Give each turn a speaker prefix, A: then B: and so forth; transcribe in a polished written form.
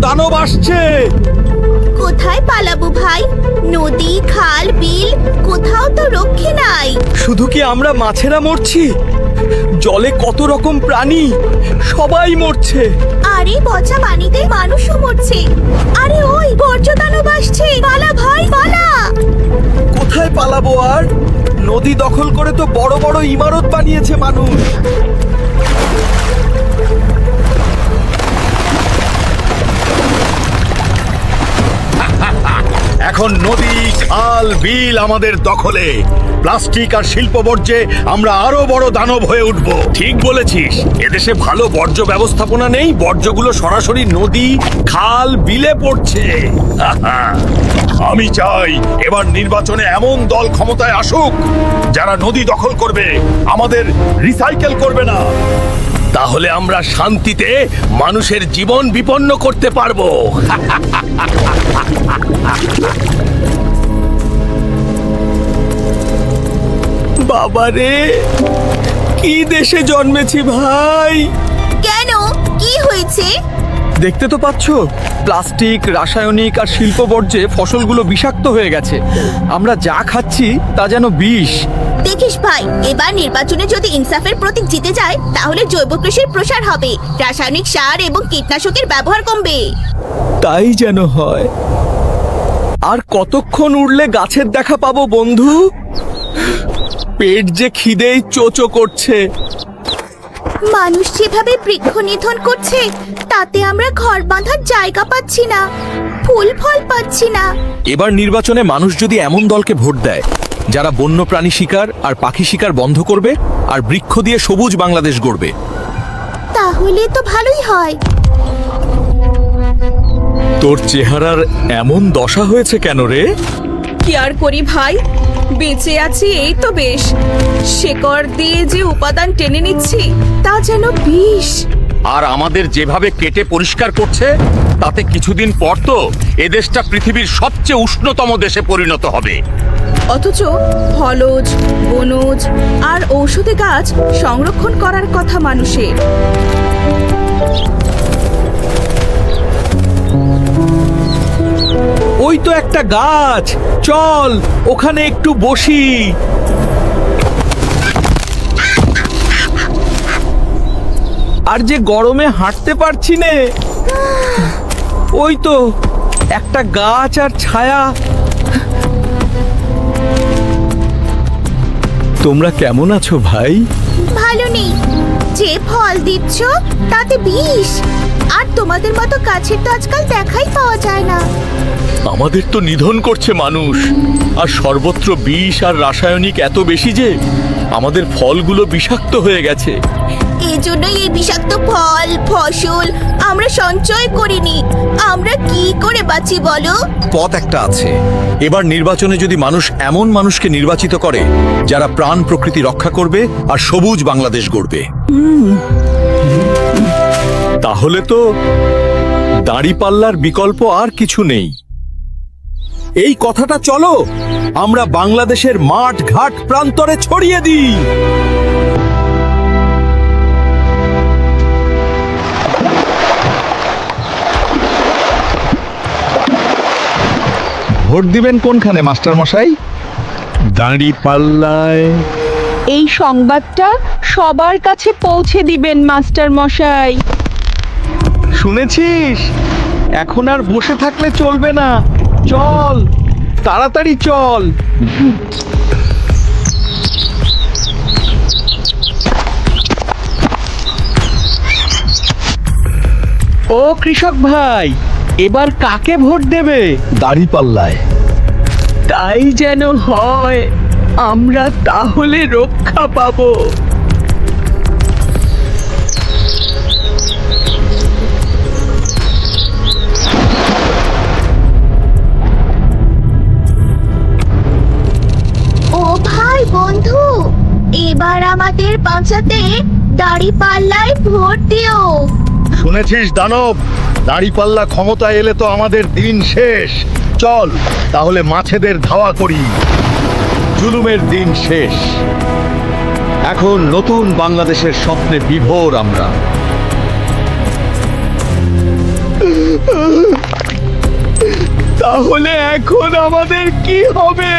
A: দানব আসছে।
B: কোথায় পালাবো ভাই? নদী, খাল, বিল কোথাও তো রক্ষে নাই।
A: শুধু কি আমরা মাছেরা মরছি? জলে কত রকম প্রাণী, সবাই মরছে।
B: আরে পচা পানিতে মানুষও মরছে। আরে ওই বর্জ্য দানব আসছে, পালা ভাই পালা।
A: কোথায় পালাবো আর? নদী দখল করে তো বড় বড় ইমারত বানিয়েছে মানুষ।
C: এখন নদী, খাল, বিল আমাদের দখলে। প্লাস্টিক আর শিল্প বর্জ্যে আমরা আরো বড় দানব হয়ে উঠব।
A: ঠিক বলেছিস, এদেশে ভালো বর্জ্য ব্যবস্থাপনা নেই, বর্জ্যগুলো সরাসরি নদী, খাল, বিলে পড়ছে।
C: আমি চাই এবার নির্বাচনে এমন দল ক্ষমতায় আসুক যারা নদী দখল করবে, আমাদের রিসাইকেল করবে না।
A: তাহলে আমরা শান্তিতে মানুষের জীবন বিপন্ন করতে পারবো। বাবারে, কি দেশে জন্মেছি ভাই!
B: কেন, কি হয়েছে?
A: দেখতে তো পাচ্ছ, প্লাস্টিক, রাসায়নিক আর শিল্প বর্জ্যে ফসলগুলো বিষাক্ত হয়ে গেছে। আমরা যা খাচ্ছি তা যেন বিষ।
B: দেখিস ভাই, এবার নির্বাচনে যদি ইনসাফের প্রতীক জিতে যায় তাহলে জৈব কৃষির প্রসার হবে, রাসায়নিক সার এবং কীটনাশকের ব্যবহার কমবে।
A: তাই যেন হয়। আর কতক্ষণ উড়লে গাছের দেখা পাবো বন্ধু? পেট যে খিদেই চোচো করছে।
B: মানুষ যেভাবে বৃক্ষ নিধন করছে তাতে আমরা ঘর বাঁধার জায়গা পাচ্ছি না, ফুল ফল পাচ্ছি না।
A: এবার নির্বাচনে মানুষ যদি এমন দলকে ভোট দেয় যারা বন্যপ্রাণী শিকার আর পাখি শিকার বন্ধ করবে আর বৃক্ষ দিয়ে সবুজ বাংলাদেশ গড়বে,
B: তাহলে তো ভালোই হয়।
A: তোর চেহারার এমন দশা হয়েছে কেন রে?
D: কি আর করি ভাই, বেঁচে আছি এই তো বেশ। শেকড় দিয়ে যে উপাদান টেনে নিচ্ছি তা যেন বিষ।
C: আর আমাদের যেভাবে কেটে পরিষ্কার করছে তাতে কিছুদিন পর তো এদেশটা পৃথিবীর সবচেয়ে উষ্ণতম দেশে পরিণত হবে।
D: অথচ ফলজ, বনজ আর ঔষধি গাছ সংরক্ষণ করার কথা মানুষের।
A: ওই তো একটা গাছ, চল ওখানে একটু বসি। আর যে গরমে হাঁটতে পারছি নে। ওই তো একটা গাছ আর ছায়া। তোমরা কেমন আছো ভাই?
B: ভালো নেই, যে ফল দিচ্ছ তাতে বিষ। আর তোমাদের মতো গাছের তো আজকাল দেখাই পাওয়া যায় না।
A: আমাদের তো নিধন করছে মানুষ, আর সর্বত্র বিষ আর রাসায়নিক এত বেশি যে আমাদের ফলগুলো বিষাক্ত হয়ে গেছে।
B: এজন্যই এই বিষাক্ত ফল ফসল আমরা সঞ্চয় করিনি। আমরা কি করে বাঁচি বলো?
A: পথ একটা আছে। এবার নির্বাচনে যদি মানুষ এমন মানুষকে নির্বাচিত করে যারা প্রাণ প্রকৃতি রক্ষা করবে আর সবুজ বাংলাদেশ গড়বে, তাহলে তো দাঁড়িপাল্লার বিকল্প আর কিছু নেই। এই কথাটা চলো আমরা বাংলাদেশের মাঠ ঘাট প্রান্তরে ছড়িয়ে দিই।
E: ভোট দিবেন কোনখানে মাস্টার মশাই?
C: দাঁড়িপাল্লায়।
F: এই সংবাদটা সবার কাছে পৌঁছে দিবেন মাস্টার মশাই।
E: শুনেছিস? এখন আর বসে থাকলে চলবে না, চল তাড়াতাড়ি চল। ও কৃষক ভাই, এবার কাকে ভোট দেবে?
A: দাঁড়িপাল্লায়।
F: তাই যেন হয়, আমরা তাহলে রক্ষা পাবো।
B: ও ভাই বন্ধু, এবার আমাদের বাঁচাতে দাঁড়িপাল্লায় ভোট দিও।
C: শুনেছিস দানব, দাঁড়িপাল্লা ক্ষমতায় এলে তো আমাদের দিন শেষ। চল তাহলে মাছেদের ধাওয়া করি।
E: জুলুমের দিন শেষ, এখন নতুন বাংলাদেশের স্বপ্নে বিভোর আমরা। তাহলে এখন আমাদের কি হবে?